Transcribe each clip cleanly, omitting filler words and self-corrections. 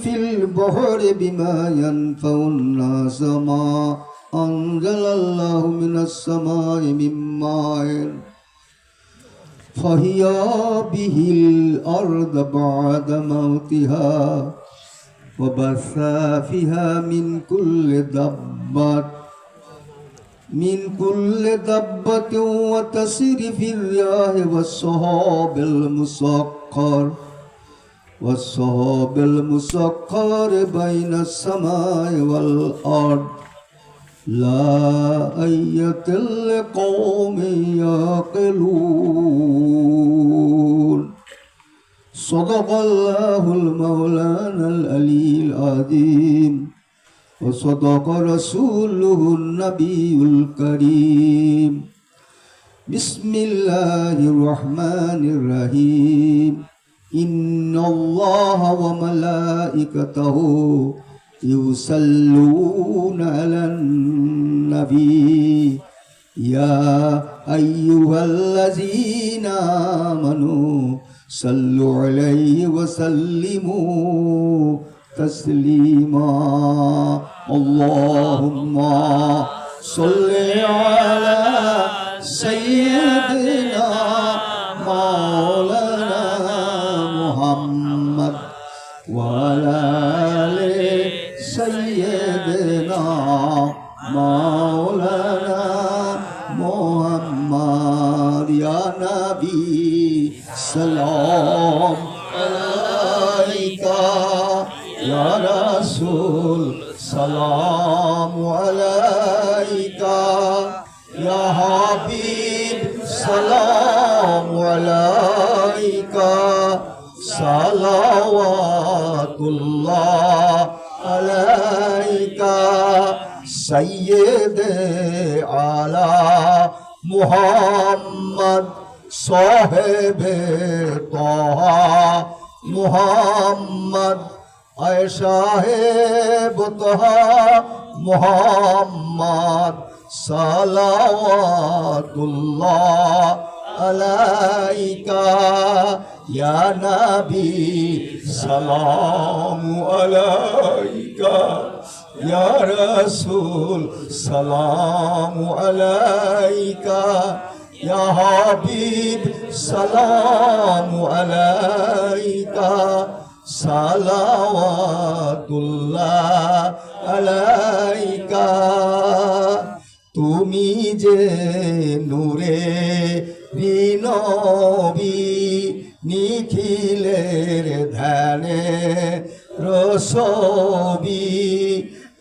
في البحر بما ينفع الناس ما أنزل الله من السماء من ماء فأحيا به الأرض بعد موتها وبث فيها من كل دابة وتصريف الرياح والسحاب المسخر بين السماء والأرض لآيات لقوم يعقلون صدق الله المولانا العلي العظيم وصدق رسوله النبي الكريم بسم الله الرحمن الرحيم إن الله وملائكته يصلون على النبي يا أيها الذين آمنوا صلوا عليه وسلموا تسليما اللهم صل على سيدنا مولانا محمد وعلى آل سيدنا مولانا محمد يا نبي سلام عليك يا رسول سلام عليك يا حبيب سلام عليك صلوات الله عليك سيد على محمد صاحب طه محمد اے صاحب طه محمد صلوات الله عليك يا نبي سلام عليك يا رسول سلام عليك يا حبيب سلام عليك صلوات الله عليك তুমি যে নূরে নবী নিখিলের ধ্যানে রসবি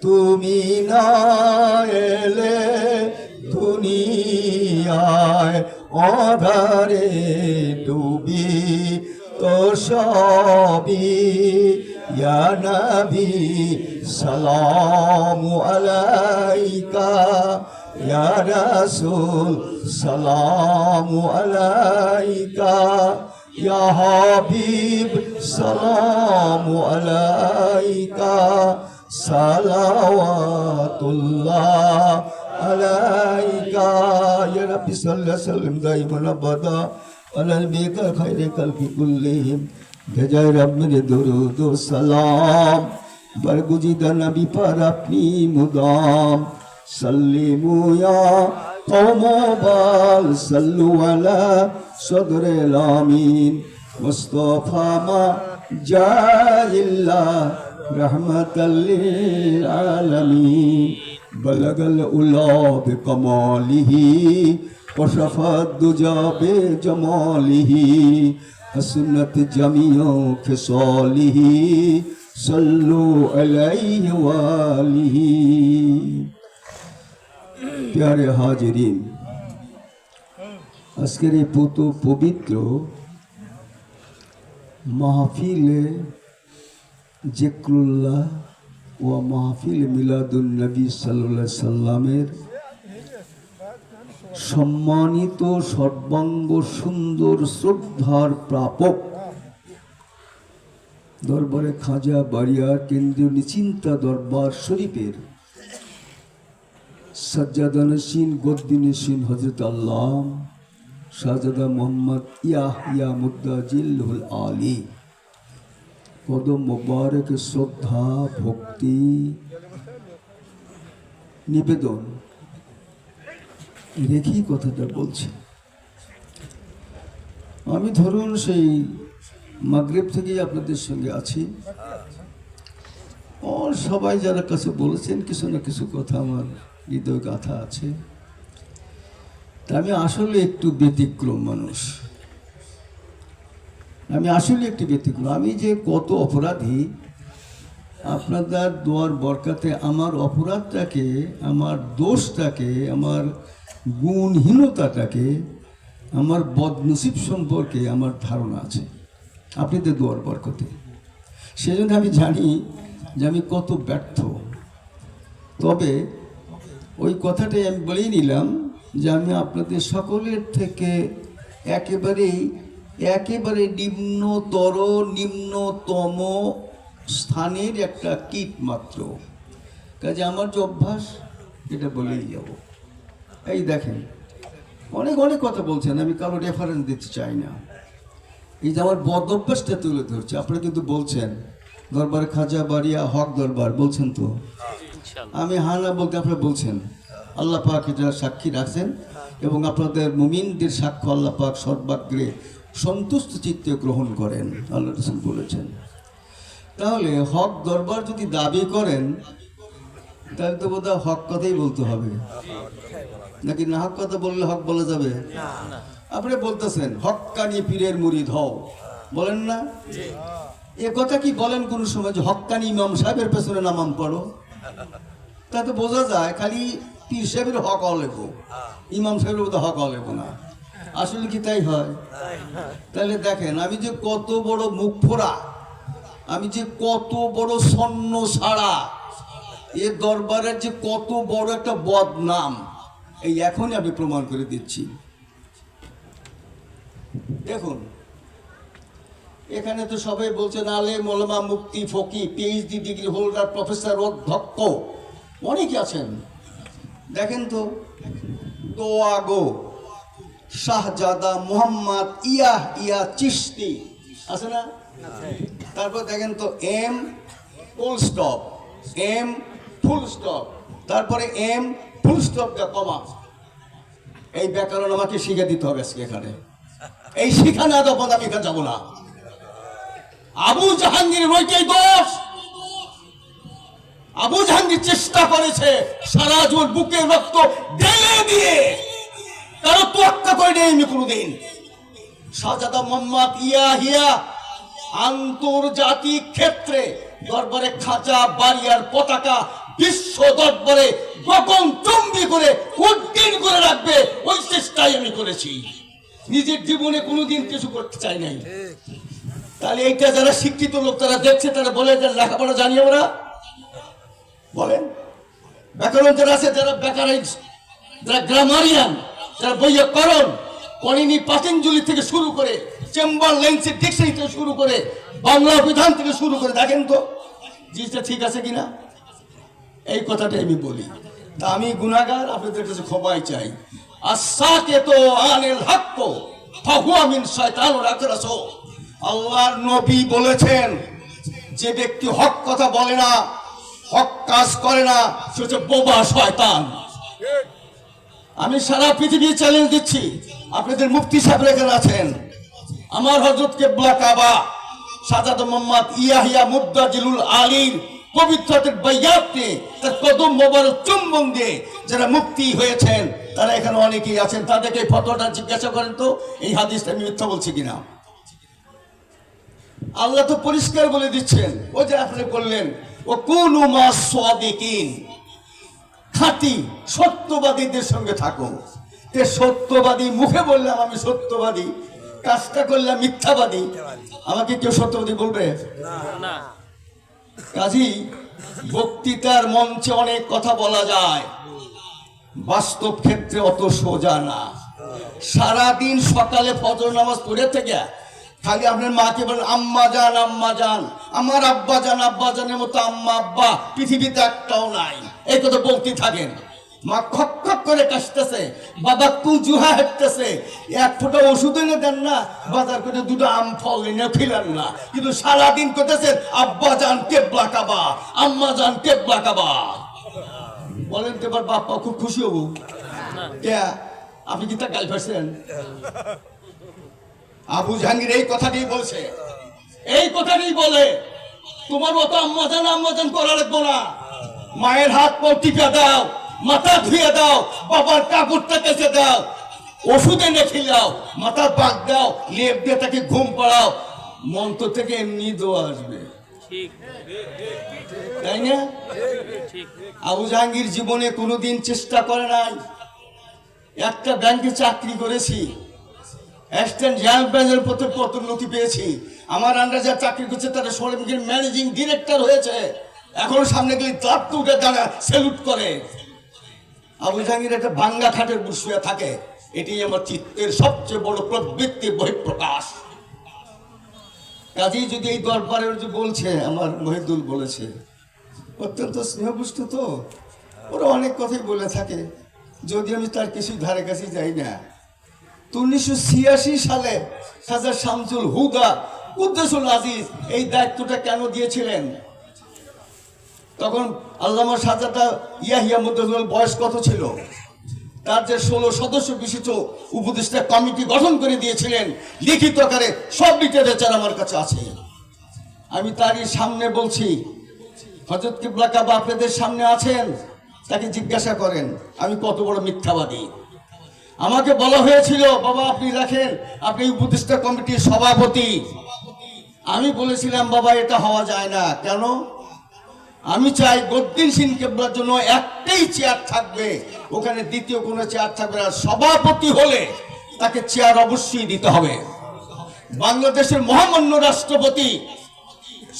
তুমি না এলে দুনিয়ায় অধারে ডুবি তো সবই ইয়া নবী সালামু আলাইকা ইয়া রাসূল সালামু আলাইকা ইয়া হাবিব সালামু আলাইকা সালাওয়াতুল্লাহ আলাইকা ইয়া রাব্বি সাল্লি ওয়া সাল্লিম দাইমান আবাদা আলা নবিকা খায়রে খালকি কুল্লিহিম ভেজায় রব্বের দরুদ ও সালাম বরগুজিদা নবী पर अपनी मुदाम सल्लिमु या कौम बाल सल्लु अला सदर आमीन मुस्तफा मा जाइल्ला रहमतल लिल आलमीन बलगल उला बिकमालिही वशफत दुजा बेजमालिही हसनत जमियो खिसालिही सल्लु अलैहि वालिही। प्यारे हाजिरीन, আজকের এই পবিত্র মাহফিলে জিক্রুল্লাহ ও মাহফিল মিলাদুন নবী সাল্লাল্লাহু আলাইহি সাল্লামের সম্মানিত সর্বাঙ্গ সুন্দর শ্রদ্ধার প্রাপক দরবারে খাজা বাড়িয়ার কেন্দ্রীয় নিচিন্তা দরবার শরীফের সজ্জাদানশীন গদ্দিনশীন হযরত আল্লাহ শাহজাদা মোহাম্মদ ইয়াহইয়া মুদ্দাজিলুল আলী কদম মোবারক শ্রদ্ধা ভক্তি নিবেদন রেখেই কথাটা বলছি। আমি ধরুন সেই মাগরিব থেকেই আপনাদের সঙ্গে আছি। সবাই যারা কাছে বলেছেন কিছু না কিছু কথা আমার হৃদয় গাথা আছে। তা আমি আসলে একটু ব্যতিক্রম মানুষ, আমি আসলে একটি ব্যতিক্রম। আমি যে কত অপরাধী, আপনাদের দোয়ার বরকাতে আমার অপরাধটাকে, আমার দোষটাকে, আমার গুণহীনতাটাকে, আমার বদনসিব সম্পর্কে আমার ধারণা আছে আপনাদের দোয়ার বরকতে। সেজন্য আমি জানি যে আমি কত ব্যর্থ। তবে ওই কথাটাই আমি বলেই নিলাম যে আমি আপনাদের সকলের থেকে একেবারে নিম্নতম স্থানের একটা কীট মাত্র। কাজে আমার যে অভ্যাস এটা বলেই যাব। এই দেখেন, অনেক কথা বলছেন, আমি কারো রেফারেন্স দিতে চাই না। এই যে আমার বদ অভ্যাসটা তুলে ধরছে। আপনারা কিন্তু বলছেন দরবার খাজা বাড়িয়া হক দরবার বলছেন, তো আমি হানা বলতে আপনারা বলছেন। আল্লাহ পাক এটা সাক্ষী রাখছেন এবং আপনাদের মুমিনদের সাক্ষ্য আল্লাহ পাক সর্বাগ্রে সন্তুষ্ট চিত্তে গ্রহণ করেন, আল্লাহ রাসূল বলেছেন। তাহলে হক দরবার যদি দাবি করেন তাহলে তো বোধহয় হক কথাই বলতে হবে, নাকি না হক কথা বললে হক বলা যাবে? আপনি বলতেছেন হক্কানি পীরের মুরিদ হও, বলেন না? এ কথা কি বলেন কোন সময় যে হক্কানি ইমাম সাহেবের পেছনে নামাম পড়ো? তাতে বোঝা যায় খালি পীর সাহেবের হক লেখো, ইমাম সাহেবের বোধ হক লেখো না। আসলে কি তাই হয়? তাহলে দেখেন আমি যে কত বড় মুখ ফোড়া, আমি যে কত বড় সন্ন ছাড়া, এ দরবারের যে কত বড় একটা বদনাম, এই এখনই আমি প্রমাণ করে দিচ্ছি। দেখুন এখানে তো সবাই বলছেন আলেম ওলামা মুফতি ফকি পিএইচডি ডিগ্রি হোল্ডার প্রফেসর অধ্যক্ষ অনেকে আছেন। দেখেন তো দোয়াগো শাহজাদা মোহাম্মদ ইয়া চিশতি আছে না? তারপর দেখেন তো M full stop, M full stop, তারপরে এম ফুল স্টপ কমা। এই ব্যাকরণ আমাকে শিখে দিতে হবে আজকে এখানে। এই শিখা না দেওয়া আমি এখানে যাবো না। আবু জাহাঙ্গীর ওইটাই দোষ। আবু জাহাঙ্গীর চেষ্টা করেছে সারা জীবন বুকের রক্ত ঢেলে দিয়ে, কারো তোয়াক্কা করে নেই কোনোদিন। শাহজাদা মোহাম্মদ ইয়া আন্তর্জাতিক ক্ষেত্রে দরবারে খাজা বাড়িয়ার পতাকা বিশ্ব দরবারে গগন চুম্বি করে উড্ডীন করে রাখবে, ওই চেষ্টাই আমি করেছি। নিজের জীবনে কোনোদিন কিছু করতে চাই নাই। তাহলে এইটা যারা শিক্ষিত লোক তারা দেখছে, তারা বলে যে লেখাপড়া জানি আমরা, বলেন ব্যাকরণ যারা আছে, যারা ব্যাকরণ, যারা গ্রামারিয়ান, যারা বৈয়াকরণ, কনিনী পাতঞ্জলি থেকে শুরু করে চেম্বার লেন্সের ডিকশনারি থেকে শুরু করে বাংলা অভিধান থেকে শুরু করে দেখেন তো জিনিসটা ঠিক আছে কিনা। এই কথাটা আমি বলি। তা আমি গুনাহগার, আপনাদের কাছে ক্ষমাই চাই। আসাকেতো আনিল হক ফাহুয়া মিন শায়তানির আকরাস। আল্লাহর নবী বলেছেন যে ব্যক্তি হক কথা বলে না, হক কাজ করে না, সে হচ্ছে বোবা শয়তান। আমি সারা পৃথিবী চ্যালেঞ্জ দিচ্ছি, আপনাদের মুফতি সাহেব এখানে আছেন, আমার হযরত কিবলা কাবা শাহজাদা মোহাম্মদ ইয়া মুদ্দাজিলুল আলীর পবিত্রতার বাইয়াতে তার কদম মোবারক চুম্বন দিয়ে যারা মুক্তি হয়েছেন তারা এখানে অনেকেই আছেন। তাদেরকে ফতোয়াটা জিজ্ঞাসা করেন তো এই হাদিসটা আমি মিথ্যা বলছি কিনা। আল্লাহ তো পরিষ্কার বলে দিচ্ছেন, ও যে আপনি বললেন ও কুনু মাস সাদিকিন, খাঁটি সত্যবাদীদের সঙ্গে থাকো। তে সত্যবাদী মুখে বললাম আমি সত্যবাদী, কাজটা করলাম মিথ্যাবাদী, আমাকে কেউ সত্যবাদী বলবে না। কাজী বক্তৃতার মঞ্চে অনেক কথা বলা যায়, বাস্তব ক্ষেত্রে অত সোজা না। সারাদিন সকালে ফজর নামাজ পড়ে থেকে খালি আপনার মাকে বলেন আম্মা জান আম্মা জান, আমার আব্বা জানের মতো আম্মা আব্বা পৃথিবীতে একটাও নাই, এই কথা বলতে থাকেন। মা খক খক করে কাশতেছে, বাবা কুজুহা হাঁটতেছে, এক ফোঁটা ওষুধ এনে দেন না, বাজার করে দুটো আম ফল এনে খিলান না, কিন্তু সারাদিন করতেছেন আব্বা যান কেবলা কাবা, আম্মা যান কেবলা কাবা। বলেন তো এবার বাপ্পা খুব খুশি হবো? আপনি কি তা গাল ফাটছেন? আবু জাহাঙ্গীর এই কথাটি বলছে, এই কথাটি বলে তোমার মতো আম্মা জান করা লাগবো না, মায়ের হাত পা টিপে দাও, মাথা ধুয়ে দাও, বাবার কাপড়টা কেচে দাও, ওষুধ এনে খিলাও, মাথার পাক দাও, লেপ দিয়ে তাকে ঘুম পাড়াও, মন্ত্র থেকে এমনি দোয়া আসবে, তাই না? আবু জাহাঙ্গীর জীবনে কোনোদিন চেষ্টা করে নাই। একটা ব্যাংকে চাকরি করেছি, অ্যাসিস্ট্যান্ট জেনারেল ম্যানেজার পদে পদোন্নতি পেয়েছি, আমার আন্ডারে যা চাকরি করছে তারা শোরুমের ম্যানেজিং ডিরেক্টর হয়েছে, এখন সামনে গেলে ক্লাব তো উঠে দাঁড়া স্যালুট করে। আবু জাহাঙ্গীর একটা ভাঙ্গা খাটের বসিয়া থাকে, এটি আমার চিত্তের সবচেয়ে বড় প্রবৃত্তির বহিঃপ্রকাশ। কাজেই যদি এই দরবারের যে বলছে, আমার মহিদুল বলেছে, অত্যন্ত স্নেহপুষ্ট তো, ওরা অনেক কথাই বলে থাকে, যদি আমি তার কিছু ধারে কাছে যাই না। 1986 সালে খাজা শামসুল হুদা কুদ্দুসুল আজিজ এই দায়িত্বটা কেন দিয়েছিলেন? তখন আল্লামা সাজাদা ইয়াহিয়া মুদ্দুল বয়স কত ছিল? তার যে 16 সদস্য বিশিষ্ট উপদেষ্টা কমিটি গঠন করে দিয়েছিলেন, লিখিত আকারে সব লিটারেচার আমার কাছে আছে। আমি তারই সামনে বলছি, হযরত কিবলা কাবা আপনাদের সামনে আছেন, তাকে জিজ্ঞাসা করেন আমি কত বড় মিথ্যাবাদী। আমাকে বলা হয়েছিল, বাবা আপনি রাখেন, আপনি উপদেষ্টা কমিটির সভাপতি। আমি বলেছিলাম, বাবা এটা হওয়া যায় না। কেন? আমি চাই গদ্দিন সিং কেবলার জন্য একটাই চেয়ার থাকবে, ওখানে দ্বিতীয় কোনো চেয়ার থাকবে না। সভাপতি হলে তাকে চেয়ার অবশ্যই দিতে হবে। বাংলাদেশের মহামান্য রাষ্ট্রপতি,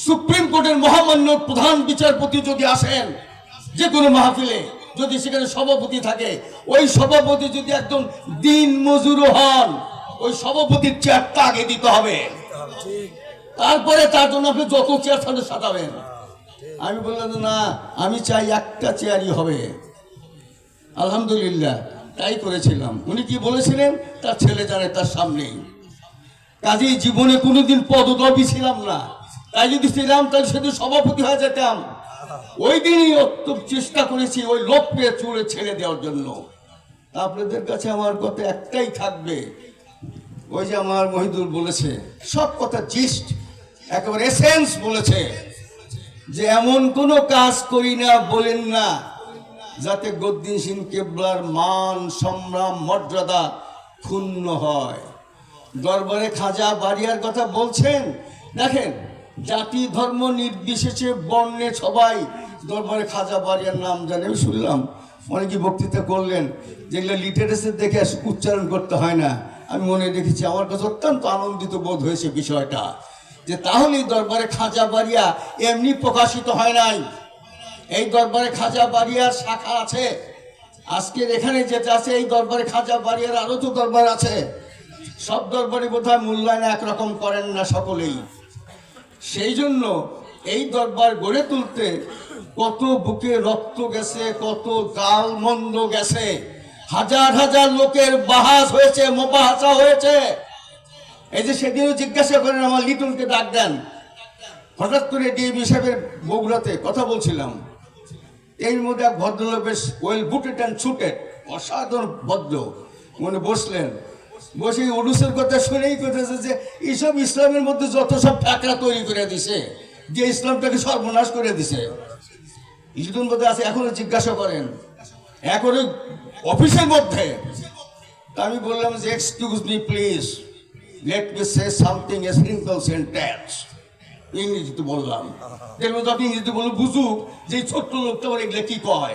সুপ্রিম কোর্টের মহামান্য প্রধান বিচারপতি যদি আসেন যে কোনো মাহফিলে, যদি সেখানে সভাপতি থাকে, ওই সভাপতি যদি একজন দিন মজুরও হন, ওই সভাপতির চেয়ারটা আগে দিতে হবে, তারপরে তার জন্য আপনি যত চেয়ার সাথে সাজাবেন। আমি বললাম না, আমি চাই একটা চেয়ারই হবে। আলহামদুলিল্লাহ তাই করেছিলাম। উনি কি বলেছিলেন তার ছেলে জানে তার সামনেই। কাজেই জীবনে কোনোদিন পদদবি ছিলাম না, তাই যদি ছিলাম তাহলে সেদিন সভাপতি হয়ে যেতাম। ওই দিনই চেষ্টা করেছি ওই লোককে চুড়ে ছেড়ে দেওয়ার জন্য। আপনাদের কাছে আমার কথা একটাই থাকবে, ওই যে আমার মহিদুল বলেছে, সব কথা জিস্ট একেবারে এসেন্স বলেছে, যে এমন কোনো কাজ করি না বলেন না যাতে গদ্দিন সিং কেবলার মান সম্মান মর্যাদা ক্ষুণ্ণ হয়। দরবারে খাজা বাড়িয়ার কথা বলছেন, দেখেন জাতি ধর্ম নির্বিশেষে বর্ণে সবাই দরবারে খাজা বাড়িয়ার নাম জানে। আমি শুনলাম অনেকে বক্তৃতা করলেন, যেগুলো লিটারেচার দেখে উচ্চারণ করতে হয় না। আমি মনে রেখেছি, আমার কাছে অত্যন্ত আনন্দিত বোধ হয়েছে বিষয়টা, যে তাহলে দরবারে খাজা বাড়িয়া এমনি প্রকাশিত হয় নাই। এই দরবারে খাজা বাড়িয়ার শাখা আছে, আজকের এখানে যেটা আছে এই দরবারে খাজা বাড়িয়ার আরো তো দরবার আছে। সব দরবারে বোধহয় মূল্যায়ন একরকম করেন না সকলেই। সেই জন্য এই দরবার গড়ে তুলতে কত বুকে রক্ত গেছে, কত গাল মন্দ গেছে, হাজার হাজার লোকের বাহাস হয়েছে, মোবাহাসা হয়েছে। এই যে সেদিনও জিজ্ঞাসা করেন, আমার লিটনকে ডাক দেন, হঠাৎ করে ডিএবি সাহেবের বগুড়াতে কথা বলছিলাম, এর মধ্যে এক ভদ্রলোক বেশ ওয়েল বুটেড অ্যান্ড সুটেড, অসাধারণ ভদ্র, মনে বসলেন, বসে উরুসের কথা শুনেই করতেছে যে এইসব ইসলামের মধ্যে যত সব ফ্যাকরা তৈরি করে দিছে, যে ইসলামটাকে সর্বনাশ করে দিছে। লিটন বোধহয় আছে, এখনো জিজ্ঞাসা করেন, এখনো অফিসের মধ্যে। তা আমি বললাম যে excuse me please, let me say something a simple sentence. ইংরেজিতে বললাম, এর মধ্যে আপনি ইংরেজিতে বলুন বুঝুক যে ছোট্ট লোকটা আমার এগুলো কি কয়।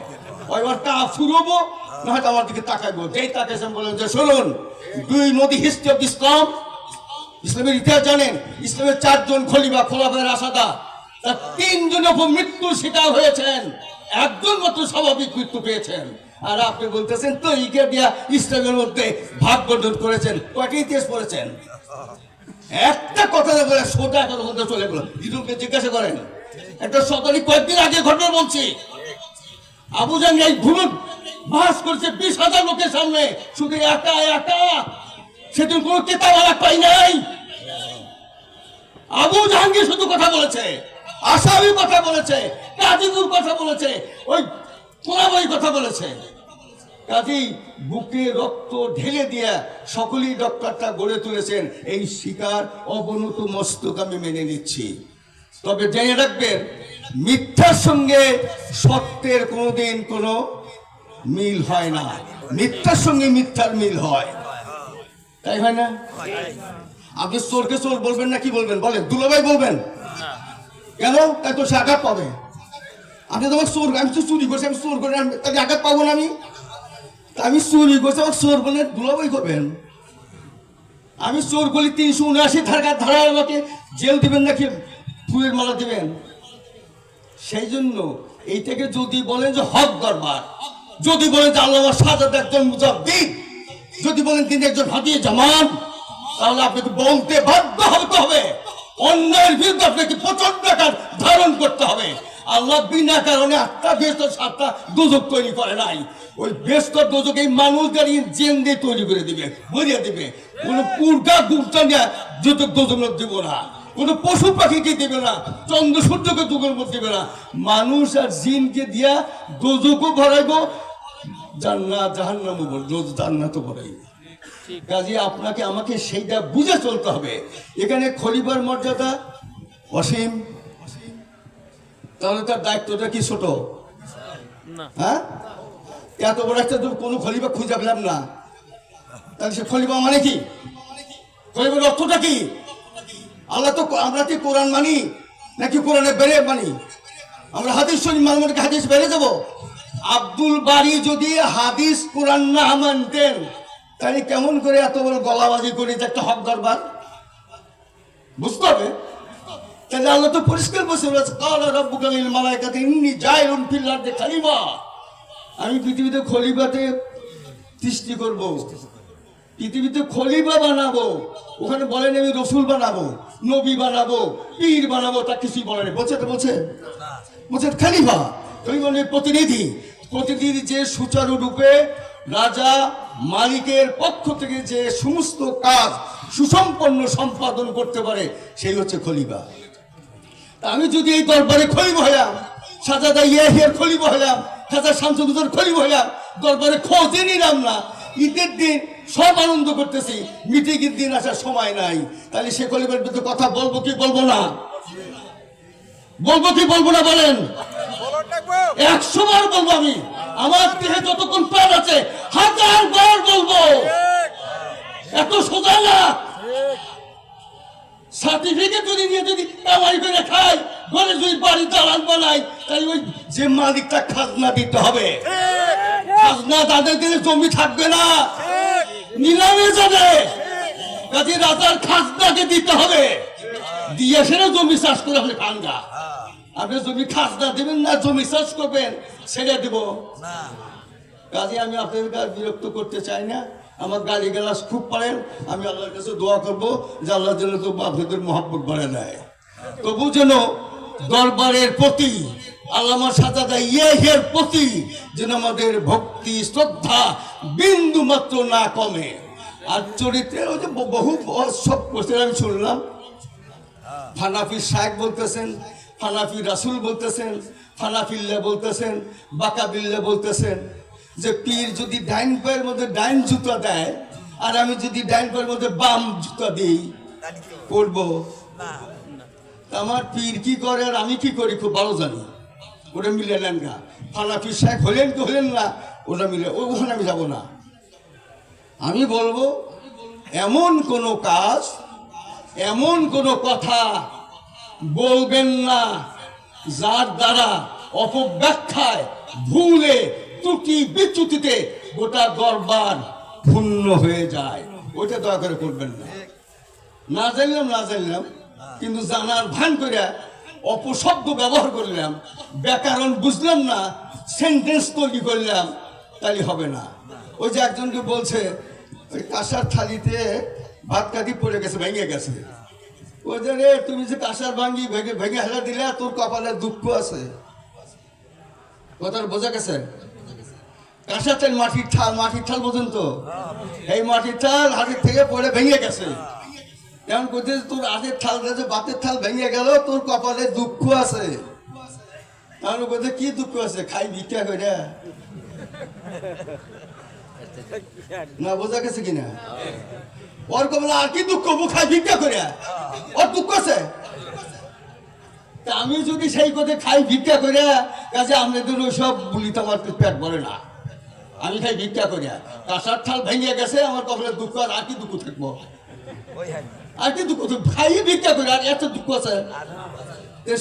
ওইবার তা ফুরবো না হয়তো আমার দিকে তাকাইবো, যেই তাকাইছেন বললেন যে শুনুন, দুই নদী হিস্ট্রি অফ ইসলাম, ইসলামের ইতিহাস জানেন, ইসলামের 4 জন খলিফা, খোলাফায়ে রাশেদা, তার 3 জন মৃত্যুর শিকার হয়েছেন, 1 জন মাত্র স্বাভাবিক মৃত্যু পেয়েছেন। আর আপনি বলতেছেন তরিকা দিয়া ইসলামের মধ্যে ভাগ বন্টন করেছেন। কয়টি ইতিহাস পড়েছেন? একটা কথা বলে সোজা কথা বলতে চলে গেল। লিটনকে জিজ্ঞাসা করেন, একটা সকালে কয়েকদিন আগে ঘটনা বলছি, আবু জাহাঙ্গীর এই ভুল বাস করছে 20,000 লোকের সামনে, শুধু একা একা। সেদিন কোনো কেতাবালা পাই নাই। আবু জাহাঙ্গীর শুধু কথা বলেছে, আসামি কথা বলেছে, কাজীপুর কথা বলেছে, ওই কোলাবাই কথা বলেছে। কাজী বুকে রক্ত ঢেলে দিয়ে সকলেই ডক্টরটা গড়ে তুলেছেন। এই শিকার অবনত মস্তক আমি মেনে নিচ্ছি। তবে জেনে রাখবেন, মিথ্যার সঙ্গে সত্যের কোনোদিন কোনো মিল হয় না। মিথ্যার সঙ্গে মিথ্যার মিল হয়, তাই হয় না? আপনি চোরকে চোর বলবেন না কি বলবেন? বলেন, দুলাভাই বলবেন কেন? তাই তো সে আঘাত পাবে। আপনি তো আমার চোর, আমি তো চুরি করছি, আমি চোর করে তাকে আঘাত পাবো না। আমি চুরি করছি, আমার চোর বলে দুলাভাই করবেন। আমি চোর বলি 379 ধারায় আমাকে জেল দিবেন নাকি ফুলের মালা দিবেন? সেই জন্য এইটাকে যদি বলেন যে হক দরবার, যদি বলেন যে আল্লামা শাহজাদ একজন মুজাদ্দিদ, যদি বলেন তিনি একজন হাদিয়ে জামান, তাহলে আপনাকে বলতে বাধ্য হতে হবে। অন্যায়ের বিরুদ্ধে আপনাকে প্রচন্ড আকার ধারণ করতে হবে। আল্লাহ বিনা কারণে 8টা বেস্ত 7টা দোজক তৈরি করে নাই। ওই বেস্ত দোজক এই মানুষ দাঁড়িয়ে জেন দিয়ে তৈরি করে দিবে, ভরিয়ে দিবে। কোনো পুরকা গুপ্তা নিয়ে যত দোজক দিব না, কোনো পশু পাখিকে দেবে না, চন্দ্র সূর্যকে দুগের মধ্যে দেবে না। মানুষ আর জিনকে দিয়া দোজকও ভরাইব, জান্নাত জাহান্নামও জান্নাতও ভরাইব। কাজে আপনাকে আমাকে সেইটা বুঝে চলতে হবে। এখানে খলিফার মর্যাদা অসীম, তাহলে তার দায়িত্বটা কি ছোট? হ্যাঁ, এত বড় একটা কোনো খলিফা খুঁজে পেলাম না, তাহলে সে খলিফা মানে কি? খলিফার অর্থটা কি? আল্লাহ তো, আমরা কি কোরআন মানি নাকি কোরআনে বেড়ে মানি? আমরা হাদিস শরীফ মানব, হাদিস বেড়ে যাব। আব্দুল বারী যদি হাদিস কোরআন না মানতেন, তাহলে কেমন করে এত বড় গলাবাজি করে যে একটা হক দরবার? বুঝতে হবে। তাহলে আল্লাহ তো পরিষ্কার বসে বলেছে, ক্বালা রাব্বুকা লিল মালাইকাতি ইন্নী জাইলুন ফিল আরদি খলিফা। আমি পৃথিবীতে খলিফাতে সৃষ্টি করব, পৃথিবীতে খলিফা বানাবো। ওখানে বলেন আমি রসুল বানাবো, নবী বানাবো, পীর বানাবো, তা কিছুই বলেনি। বলছে তো বলছে খলিফা, খলিফা প্রতিনিধি। প্রতিনিধি যে সুচারুরূপে রাজা মালিকের পক্ষ থেকে যে সমস্ত কাজ সুসম্পন্ন সম্পাদন করতে পারে, সেই হচ্ছে খলিফা। আমি যদি এই দরবারে খলিফা হইলাম, শাহজাদা ইয়াহিয়ার খলিফা হইলাম, খাজা শামসুদ্দৌলার খলিফা হইলাম, দরবারে খোঁজে নিলাম না, ঈদের দিন সব আনন্দ করতেছি, মিটিংয়ের দিন আসার সময় নাই, তাহলে সে খলিফার বিরুদ্ধে কথা বলবো কি বলবো না? বলবো কি বলবো না বলেন? 100 বার বলবো। আমি আমার দেহে যতক্ষণ প্রাণ আছে 1000 বার বলবো। এত সোজা না। সার্টিফিকেট যদি নিয়ে যদি কামাই করে খাই, ঘরে যদি বাড়ি দালান বানাই, তাই ওই যে মালিকটা খাজনা দিতে হবে। খাজনা তাদের দিলে জমি থাকবে না, নিলামে যাবে। কাজে রাজার খাজনাকে দিতে হবে, দিয়ে সেটা জমি চাষ করে আপনি খানগা। আপনি জমি খাজনা দেবেন না, জমি চাষ করবেন, সেটা দেব। কাজে আমি আপনাদের কাছে বিরক্ত করতে চাই না। আমার গালি গালাস খুব পারেন, আমি আল্লাহর কাছে দোয়া করবো যে আল্লাহ যেন তো আপনাদের মহব্বত বাড়ে দেয়। তবু যেন দরবারের প্রতি, আল্লামা শাহজাদা ইয়াহিয়ার প্রতি যেন আমাদের ভক্তি শ্রদ্ধা বিন্দু মাত্র না কমে। আর চরিত্রে ওই যে বহু সব কোশ্চেন আমি শুনলাম, ফানাফি শায়েখ বলতেছেন, ফানাফি রাসুল বলতেছেন, ফানাফিল্লা বলতেছেন, বাকাবিল্লা বলতেছেন যে পীর যদি ডাইন পায়ের মধ্যে ডাইন জুতা দেয়, আর আমি যদি ডাইন পায়ের মধ্যে বাম জুতা দিই, করবো? আমার পীর কি করে আর আমি কি করি খুব ভালো জানি। ওটা মিলে নেন গা। ফানাফি শায়েখ হলেন কি হলেন না, ওটা মিলে, ওখানে আমি যাবো না। আমি বলবো এমন কোনো কাজ, এমন কোনো কথা বলবেন না যার দ্বারা অপব্যাখ্যায়, ভুলে, ত্রুটি বিচ্যুতিতে গোটা দরবার পূর্ণ হয়ে যায়। ওইটা দয়া করে করবেন না। না জানলাম, কিন্তু জানার ভান করে অপশব্দ ব্যবহার করলাম, ব্যাকরণ বুঝলাম না, সেন্টেন্স তৈরি করলাম, তাহলে হবে না। ওই যে একজনকে বলছে ওই কাঁসার থালিতে ভাত কাটি পড়ে গেছে, ভেঙে গেছে। ওই যে রে, তুমি যে কাঁসার ভাঙ্গি ভেঙে ভেঙে হেলা দিলে, তোর কপালে দুঃখ আছে। কথাটা বোঝা গেছে? কাঁসার চাল, মাটির থাল পর্যন্ত, এই মাটির থাল হাতের থেকে পড়ে ভেঙে গেছে। তেমন করতে তোর হাতের থাল রয়েছে, বাতের থাল ভেঙে গেল, তোর কপালে দুঃখ আছে। তাহলে বলতে কি দুঃখ আছে? খাই ভিক্ষা করে না, বোঝা গেছে কিনা? ওর কপালে আর কি দুঃখ? খাই ভিক্ষা করে ওর দুঃখ আছে। আমি যদি সেই কথা খাই ভিক্ষা করে, কাজে আপনাদের সব বলি তো আমার পেট ভরে না। আমি খাই ভিক্ষা করিয়া, কাঁসার থাল ভেঙে গেছে, আমার কপালে দুঃখ, আর কি দুঃখ থাকবো? আর কি দুঃখ? খাই ভিক্ষা করে, আর এত দুঃখ আছে?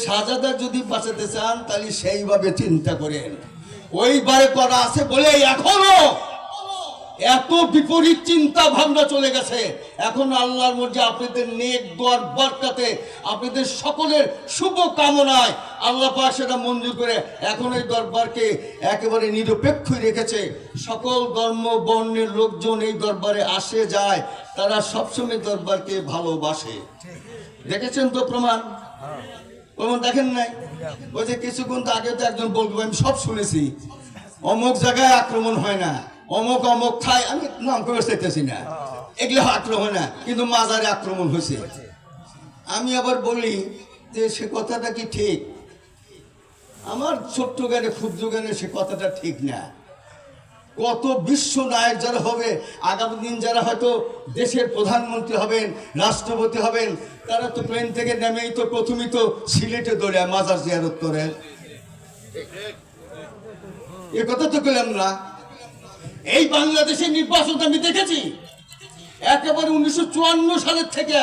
শাহজাদা যদি বাঁচাতে চান তাহলে সেইভাবে চিন্তা করেন। ওইবারে করা আছে বলে এখনো এত বিপরীত চিন্তা ভাবনা চলে গেছে। এখন আল্লাহর মধ্যে আপনাদের নেক দোয়ার বরকতে, আপনাদের সকলের শুভ কামনায় আল্লাহ পাক সেটা মঞ্জুর করে এখন এই দরবারকে একেবারে নিরপেক্ষ রেখেছে। সকল ধর্ম বর্ণের লোকজন এই দরবারে আসে যায়, তারা সবসময় দরবারকে ভালোবাসে। দেখেছেন তো প্রমাণ? প্রমাণ দেখেন নাই? ওই যে কিছুক্ষণ আগে তো একজন বলবো, আমি সব শুনেছি, অমুক জায়গায় আক্রমণ হয় না, অমুক অমুক খায়, আমি নাম করে চাইতেছি না, এগুলো আক্রমণ না, কিন্তু মাজারে আক্রমণ হয়েছে। আমি আবার বলি যে সে কথাটা কি ঠিক? আমার ছোট্ট জ্ঞানে, ক্ষুদ্র জ্ঞানে সে কথাটা ঠিক না। কত বিশ্ব নায়ক যারা হবে, আগামী দিন যারা হয়তো দেশের প্রধানমন্ত্রী হবেন, রাষ্ট্রপতি হবেন, তারা তো প্লেন থেকে নেমেই তো প্রথমেই তো সিলেটে দৌড়ে মাজার জিয়ারত করে। এ কথা তো পেলাম না। এই বাংলাদেশের নির্বাচন আমি দেখেছি একেবারে 1954 সালের থেকে,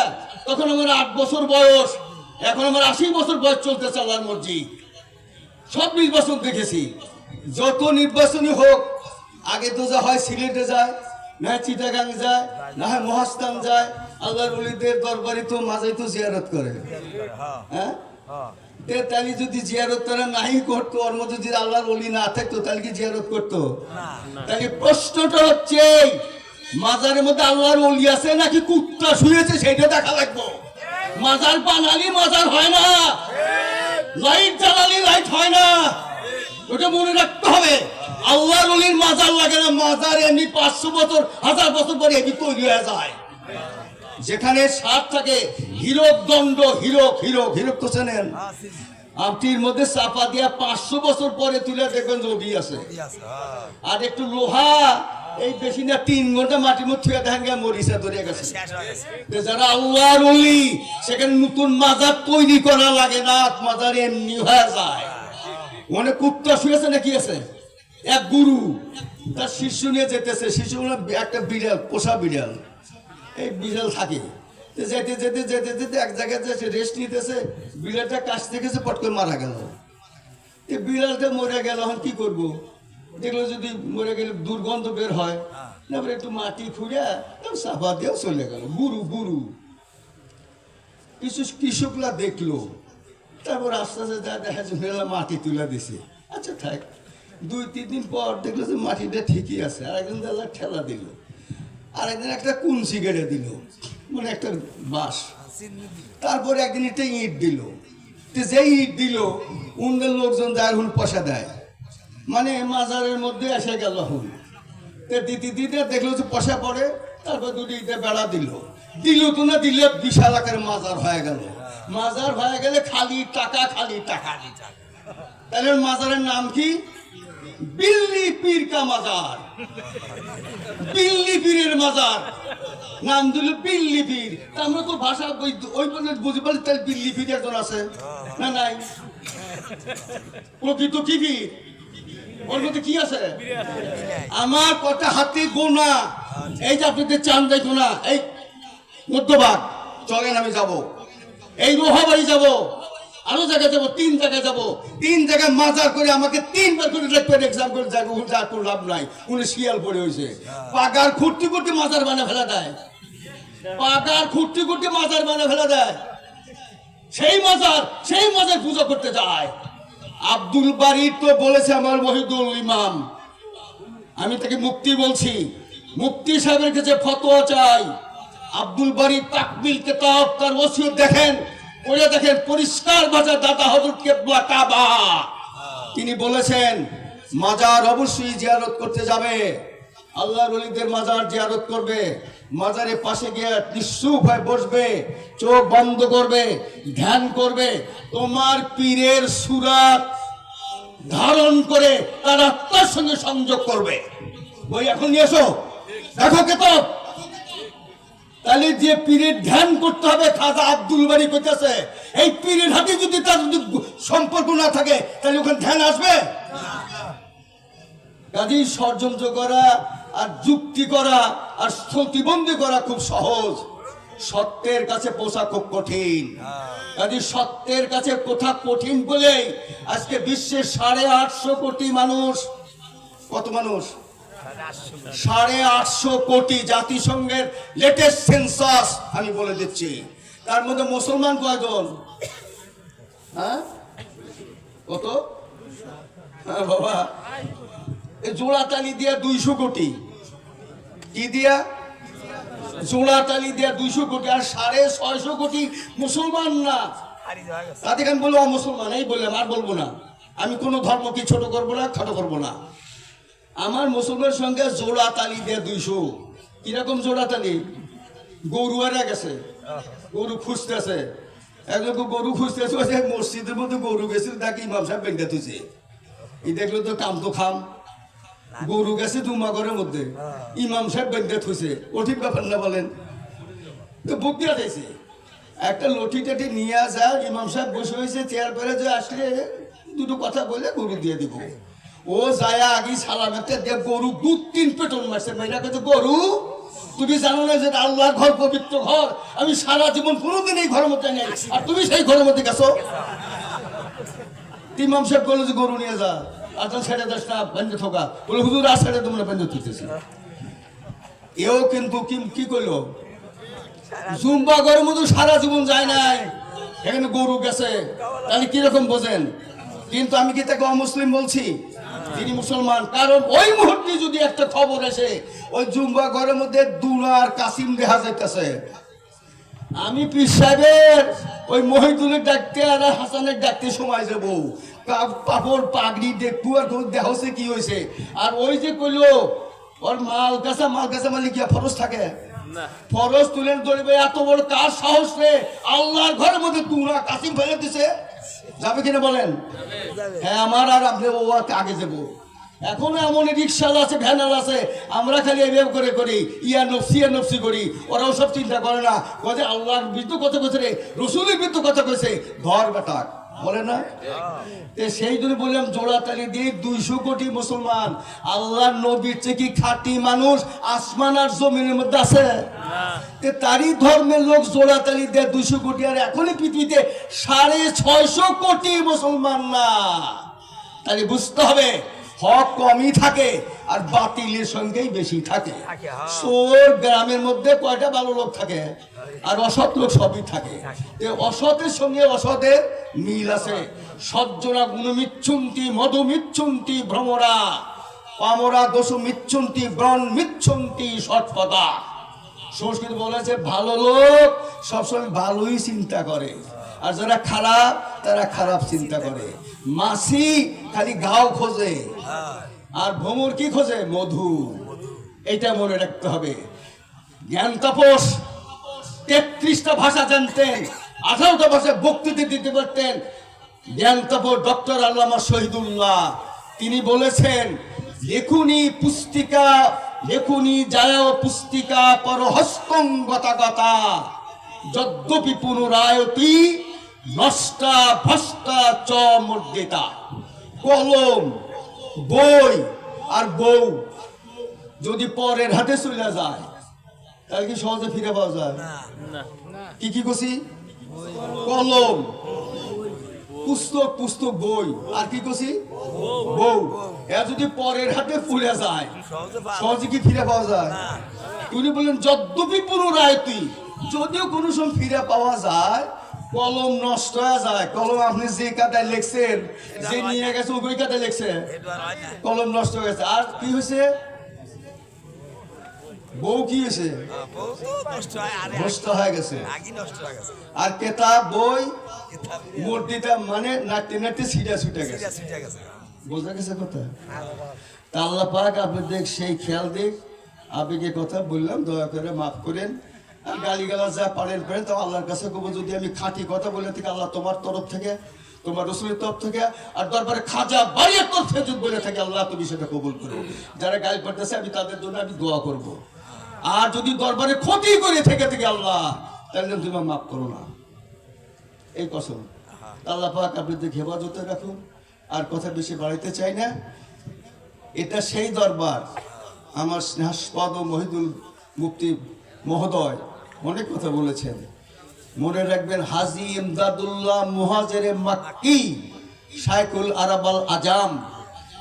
তখন আমার 8 বছর বয়স, এখন আমার 80 বছর বয়স চলতেছে। আল্লাহর মর্জি, সব নির্বাচন দেখেছি। যত নির্বাচনই হোক, আগে তো যা হয় সিলেটে যায়, না চিটাগাং যায়, না হয় মহাস্থান যায়, আল্লাহর ওলিদের দরবারে তো মাঝে তো জিয়ারত করে। হ্যাঁ, তাহলে যদি জিয়ারত তারা নাই করতো, ওর মধ্যে যদি আল্লাহর ওলি না থাকতো, তাহলে কি জিয়ারত করতো? তাহলে প্রশ্নটা হচ্ছে, মাজারের মধ্যে আল্লাহর ওলি আছে নাকি কুত্তা শুয়েছে, সেটা দেখা লাগবো। মাজার বানালি মাজার হয় না, লাইট জ্বালালি লাইট হয় না, ওটা মনে রাখতে হবে। আল্লাহর ওলির মাজার লাগে না, মাজার এমনি 500 বছর 1000 বছর পরে এমনি তৈরি হয়ে যায়। যেখানে সাপ থাকে, হীরক দণ্ড, হীরক তো চেনেন? আপটির মধ্যে চাপা দিয়া 500 বছর পরে তুলে দেখবেন রবি আছে। আর একটু লোহা, এই বেশি না 3 ঘন্টা মাটির মধ্যে থুয়ে দেখেন গিয়ে মরিচা ধরে গেছে। যারা আল্লাহর ওলি, সেখানে নতুন মাজার তৈরি করা লাগে না, মাজার এমনি হয়ে যায়। মানে কুত্তা শুয়েছে নাকি আছে? এক গুরু তার শিষ্য নিয়ে যেতেছে, শিষ্য একটা বিড়াল, পোষা বিড়াল, এই বিড়াল থাকে, যেতে যেতে যেতে যেতে এক জায়গায় যেতে রেস্ট নিতেছে, বিড়ালটা কাছ থেকে পট করে মারা গেল। বিড়ালটা মরে গেল, এখন কি করবো? দেখলো যদি মরে গেলে দুর্গন্ধ বের হয়, তারপরে একটু মাটি খুঁড়ে সাফা দিয়েও চলে গেল। গুরু কিছু কৃষকরা দেখলো, তারপর আস্তে আস্তে যা দেখা যাচ্ছে মাটি তুলে দিছে। আচ্ছা থাক, 2-3 দিন পর দেখলো যে মাটিটা ঠিকই আছে। আর একদিন দাদা ঠেলা দিল, আর একদিন একটা কুঞ্চি গেড়ে দিল, মানে একটা বাঁশ। তারপরে একদিন একটা ইট দিল। যে ইট দিল, অন্যের লোকজন যায় হুন পয়সা দেয়, মানে মাজারের মধ্যে এসে গেল হুন। দিতে দিতে দেখলো যে পয়সা পড়ে, তারপর 2 ইটে বেড়া দিল তো না, দিলে বিশাল আকারের মাজার হয়ে গেল। মাজার হয়ে গেলে খালি টাকা। তাহলে মাজারের নাম কি? বিল্লি পীর কা মাজার, বিল্লি পীরের মাজার নাম দিল বিল্লি পীর। আমরা তো ভাষা ওই বুঝতে পারি, তাহলে বিল্লি পীর একজন আছে না? নাই। প্রকৃত কি পীর? ওর মধ্যে কি আছে? আমার কথা হাতে গোনা। এই যে আপনাদের চান দেখো না, এই মধ্যভাগ চলেন, আমি যাব, এই রোহাবাড়ি যাব, আরো জায়গায় যাবো, 3 জায়গায় যাবো। 3 জায়গায় মাজার করে আমাকে 3 বার করে এক্সাম করে যাবো, যা কোনো লাভ নাই। উনি শিয়াল পড়ে হয়েছে, পাগার খুঁড়তে খুঁড়তে মাজার বানা ফেলা দেয়, পাগার খুঁড়তে খুঁড়তে মাজার বানা ফেলা দেয়। সেই মাজার পূজা করতে যায়। আব্দুল বারী তো বলেছে আমার ওহিদুল ইমাম, আমি তাকে মুফতি বলছি, মুফতি সাহেবের কাছে ফতোয়া চাই। আব্দুল বারী তাকবিল কিতাব, তার ওসিয়ত দেখেন, ওরা দেখেন পরিষ্কার ভাষা, দাদা হযরত কিবলা কাবা তিনি বলেছেন মাজার অবশ্যই জিয়ারত করতে যাবে, আল্লাহর ওলিদের মাজার জিয়ারত করবে, মাজারের পাশে গিয়ে নিঃসুপ হয়ে বসবে, চোখ বন্ধ করবে, ধ্যান করবে, তোমার পীরের সুরাত ধারণ করে তার আত্মার সঙ্গে সংযোগ করবে। বই এখন নিয়ে এসো, দেখো কেতাব। তাহলে যে পীরের ধ্যান করতে হবে, খাজা আব্দুল বারী কইতেছে, এই পীরের হাতে যদি তার যদি সম্পর্ক না থাকে তাহলে ওখানে ধ্যান আসবে? কাজী ষড়যন্ত্র করা আর যুক্তি করা আর স্থিতিবন্দি করা খুব সহজ, সত্যের কাছে পৌঁছা খুব কঠিন। কাজী সত্যের কাছে কোথা কঠিন বলেই আজকে বিশ্বের 850 কোটি মানুষ, কত মানুষ? 850 কোটি, জাতিসংঘের লেটেস্ট সেন্সাস আমি বলে দিচ্ছি। তার মধ্যে মুসলমান কয়জন? হ্যাঁ, কত? হ্যাঁ বাবা, জোড়াতালি দিয়া 200 কোটি। কি দিয়া? জোড়াতালি দিয়া 200 কোটি। আর 650 কোটি মুসলমান না। তাদেরকে আমি বলবো মুসলমান, এই বললাম, আর বলবো না। আমি কোনো ধর্মকে ছোট করবো না, খাটো করবো না। আমার মুসলমানের সঙ্গে জোড়াতালি দিয়ে 200। কিরকম জোড়াতালি? গরু হারা গেছে, গরু খুঁজতেছে, একজন গরু খুঁজতেছে, মসজিদের মধ্যে গরু গেছে, তাকে ইমাম সাহেব বেঁধে তুইছে। এই দেখলো তো কাম তো খাম, গরু গেছে দুমাগরের মধ্যে, ইমাম সাহেব বেঁধে থুইছে। কঠিন ব্যাপার না বলেন? তো বুক দিয়া দিয়েছে, একটা লঠি টাটি নিয়ে যায়, ইমাম সাহেব বসে হয়েছে চেয়ার পরে, যে আসলে দুটো কথা বলে গরু দিয়ে দিব। ও যায় আগে সালাম একটা দিয়ে গরু 2-3 পেটন মারছে। মেয়েরা কিন্তু, গরু তুমি জানো না যে আল্লাহর ঘর পবিত্র ঘর, আমি সারা জীবন কোনোদিন এই ঘরের মধ্যে নেই, আর তুমি সেই ঘরের মধ্যে গেছো। ইমাম সাহেব বললো যে গরু নিয়ে যা, আর ছেড়ে দাস না, বেঁধে থাকা। বলে হুজুর আর ছেড়ে তোমরা বেঁধে তুলতেছি। এও কিন্তু কি করলো, জুম্বা ঘরের মধ্যে সারা জীবন যায় নাই, এখানে গরু গেছে। তাহলে কিরকম বোঝেন? কিন্তু আমি কি তাকে অমুসলিম বলছি? তিনি মুসলমান। কারণ ওই মুহূর্তে যদি একটা খবর এসে ওই জুম্বা ঘরের মধ্যে দুলার কাসিম দেখা যাইতেছে, আমি পীর সাহেবের ওই মহিদুলের ডাকতে আর হাসানের ডাকতে সময় যাবো, কাপড় পাগড়ি দেখবো, আর দেহ হচ্ছে কি হয়েছে। আর ওই যে কইলো ওর মাল কাঁচা মানে কি ফরজ থাকে? ফরজ তুলেন ধরবে, এত বড় কার সাহস রে? আল্লাহর ঘরের মধ্যে দুলা কাসিম ফেলে দিছে, যাবে কিনা বলেন? হ্যাঁ, আমার আর আপনি ও আগে যাবো। এখনো এমন রিক্সাল আছে, ভ্যানার আছে, আমরা খালি এভাবে করে করি, ইয়া নফসি করি। ওরাও সব চিন্তা করে না, বলে আল্লাহর বিরুদ্ধে কথা কইছে রে, রসুলের বিরুদ্ধে কথা কইছে, ধর বেটা, বলে না? সেই জন্য বললাম জোড়াতালি দিয়ে 200 কোটি মুসলমান। আল্লাহর নবীর চেয়ে কি খাঁটি মানুষ আসমান আর জমিনের মধ্যে আছে? তারই ধর্মের লোক জোড়াতালি দেয় 200 কোটি, আর এখনই পৃথিবীতে 650 কোটি মুসলমান না। তাহলে বুঝতে হবে হক কমই থাকে আর বাতিলের সঙ্গেই বেশি থাকে। সোর গ্রামের মধ্যে কয়টা ভালো লোক থাকে আর অসৎ লোক সবই থাকে। অসতের সঙ্গে অসতের মিল আছে। সজ্জনা গুণ মিচ্ছন্তি মধু মিচ্ছন্তি ভ্রমরা, পামরা দোষু মিচ্ছন্তি ব্রণ মিচ্ছন্তি সৎপদা। সংস্কৃত বলেছে ভালো লোক সবসময় ভালোই চিন্তা করে, আর যারা খারাপ তারা খারাপ চিন্তা করে। মাছি খালি গাও খোঁজে, আর ভ্রমর কি খোঁজে? মধু। এটা মনে রাখতে হবে। জ্ঞান তাপস 33টা ভাষা জানতেন, 18টা ভাষায় বক্তৃতা দিতে পারতেন। জ্ঞান তাপস ডক্টর আল্লামা শহীদুল্লাহ তিনি বলেছেন, লেখুনি পুস্তিকা লেখুনি যায় পুস্তিকা পরহস্তং গতা যদ্যপি পুনরায়তি নষ্টা ভষ্টা চ মর্দিতা। কলম, বই আর বউ যদি পরের হাতে চলে যায় তাহলে কি সহজে ফিরে পাওয়া যায়? কি কি করছি? কলম, পুস্তক বই, আর কি করছি? বউ। এর যদি পরের হাতে ফুলে যায় সহজে কি ফিরে পাওয়া যায়? তিনি বললেন যদ্যপি পুনরায়তি, যদিও কোনো সময় ফিরে পাওয়া যায়, কলম নষ্ট হয়ে যায়। কলম আপনি যে কাটায় লিখছেন, যে নিয়ে গেছে ওই কাটায় লিখছে, কলম নষ্ট হয়ে গেছে। আর কি হয়েছে? বউ কি হয়েছে? নষ্ট হয়ে গেছে। আর কেতাব বই মূর্তিটা মানে নাটতে নাটতে ছিটা ছুটে গেছে। বোঝা গেছে কথা? তা আল্লাহ পাক আপনাদের সেই খেয়াল দিক, আবেগে কথা বললাম, দয়া করে মাফ করেন। আর গালিগালাজ যা পারেন করেন, তো আল্লাহর কাছে কবো যদি আমি খাঁটি কথা বলে থাকি আল্লাহ তোমার তরফ থেকে, তোমার রসুলের তরফ থেকে, আর দরবারে খাজা বাড়ির তরফ থেকে যদি বলে থাকি আল্লাহ তুমি সেটা কবুল করো। যারা গালি করতেছে আমি তাদের জন্য আমি দোয়া করব। আর যদি দরবারে ক্ষতি করে থেকে আল্লাহ তাহলে তুমি মাফ করো না, এই কসম। আল্লাহ পাক আপনাদের হেফাজতে রাখুন। আর কথা বেশি বাড়াইতে চাই না। এটা সেই দরবার, আমার স্নেহাস্পদ ও মহিদুল মুফতি মহোদয় অনেক কথা বলেছেন। মনে রাখবেন, হাজী ইমদাদুল্লাহ মুহাজিরে মাক্কি শাইখুল আরব আল আজাম,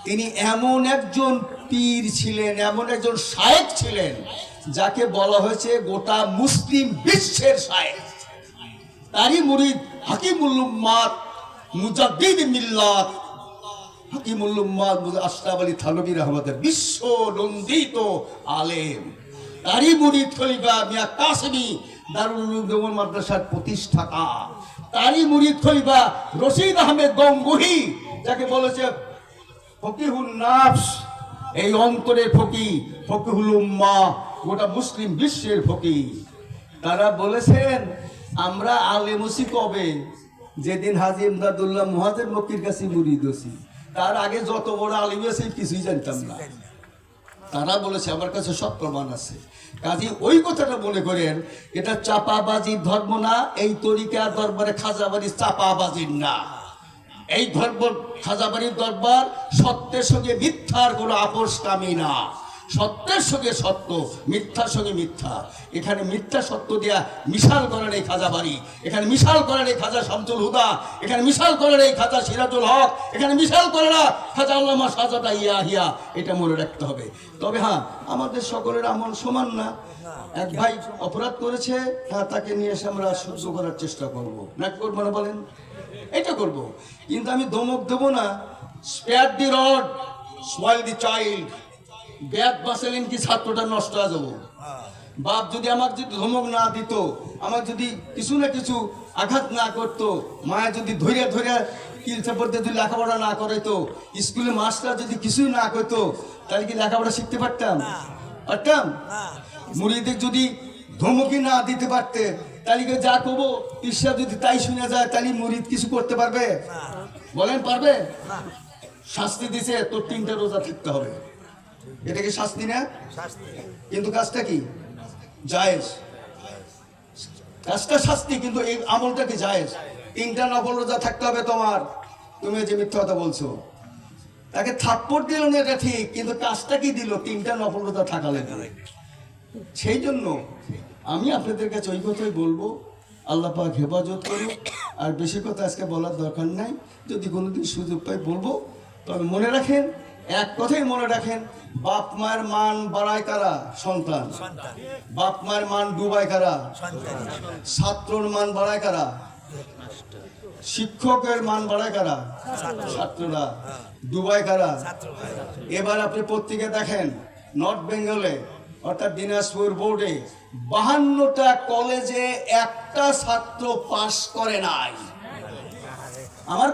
তিনি এমন একজন পীর ছিলেন, এমন একজন শায়েখ ছিলেন যাকে বলা হয়েছে গোটা মুসলিম বিশ্বের শায়েখ। তারই মুরিদ হাকিমুল উম্মাত মুজাদ্দিদ মিল্লাত হাকিমুল উম্মাত আশরাফ আলী থানভী রহমতুল্লাহ, বিশ্ব নন্দিত আলেম। তারই মুরিদ খলিফা মিয়া কাসেমি দারুল উলুম দেওবন্দ মাদ্রাসার প্রতিষ্ঠাতা। তারই মুরিদ খলিফা রশিদ আহমেদ গঙ্গোহী, যাকে বলেছে ফকিহুন নাফস, এই অন্তরের ফকি, ফকিহুল উম্মাহ, গোটা মুসলিম বিশ্বের ফকি। তারা বলেছেন আমরা আলেম হছি কবে? যেদিন হাজী ইমদাদুল্লাহ মুহাজির মক্কির কাছে মুরিদ হছি, তার আগে যত বড় আলেম আছে কিছুই জানতাম না। তারা বলেছে, আমার কাছে সব প্রমাণ আছে। কাজী ওই কথাটা মনে করেন, এটা চাপাবাজির ধর্ম না, এই তরিকা দরবারে খাজাবাড়ি চাপাবাজির না। এই ধর্ম খাজাবাড়ির দরবার সত্যের সঙ্গে মিথ্যার কোনো আপোষকামী না। সত্যের সঙ্গে সত্য, মিথ্যার সঙ্গে মিথ্যা। এখানে মিথ্যা সত্য দিয়া মিশাল করেন এই খাজাবাড়ি, এখানে মিশাল করেন এই খাজা শামসুল হুদা, এখানে মিশাল করেন এই খাজা সিরাজুল হক, এখানে মিশাল করে না খাজা আল্লামা সাজাদা ইয়াহিয়া। এটা মনে রাখতে হবে। তবে হ্যাঁ, আমাদের সকলের আমল সমান না। এক ভাই অপরাধ করেছে, হ্যাঁ তাকে নিয়ে এসে আমরা সহ্য করার চেষ্টা করবো, না করবো না বলেন? এটা করব। কিন্তু আমি ধমক দেবো না। Spare the rod, spoil the child. ব্যাগ বাঁচালেন কি ছাত্রটা নষ্ট হয়ে যাবো। বাপ যদি আমাকে যদি ধমক না দিত, আমার যদি কিছু না কিছু আঘাত না করতো, মায়া যদি ধরে কিলচা পড়তে যদি লেখাপড়া না করাইতো, স্কুলে মাস্টার যদি কিছুই না করতো, তাহলে কি লেখাপড়া শিখতে পারতাম? মুরিদের যদি ধমকি না দিতে পারতে, তাহলে যা করবো ঈর্ষা যদি তাই শুনে যায়, তাহলে মুরিদ কিছু করতে পারবে? বলেন পারবে? শাস্তি দিছে, তোর 3টা রোজা থাকতে হবে। এটা কি শাস্তি না? কিন্তু কাজটা কি? জায়েজ। কাজটা শাস্তি, কিন্তু এই আমলটা কি জায়েজ? 3টা নফল রোজা থাকতে হবে তোমার। তুমি যে মিথ্যা কথা বলছো, তাকে থাপ্পড় দিল না এটা ঠিক, কিন্তু কাজটা কি দিল? 3টা নফল রোজা থাকা লাগবে। সেই জন্য আমি আপনাদের কাছে ওই কথাই বলবো, আল্লাহ পাক হেফাজত করুন। আর বেশি কথা আজকে বলার দরকার নাই, যদি কোনোদিন সুযোগ পাই বলবো। তবে মনে রাখেন, এক কথাই মনে রাখেন, বাপ মায়ের মান বাড়ায় কারা? সন্তান। বাপ মায়ের মান ডুবায় কারা? ছাত্রর মান বাড়ায় কারা? শিক্ষকের মান বাড়ায় কারা? ছাত্ররা। ডুবায় কারা? এবার আপনি পত্রিকা দেখেন, নর্থ বেঙ্গলে অর্থাৎ দিনাজপুর বোর্ডে 52টা কলেজে একটা ছাত্র পাশ করে নাই। আমার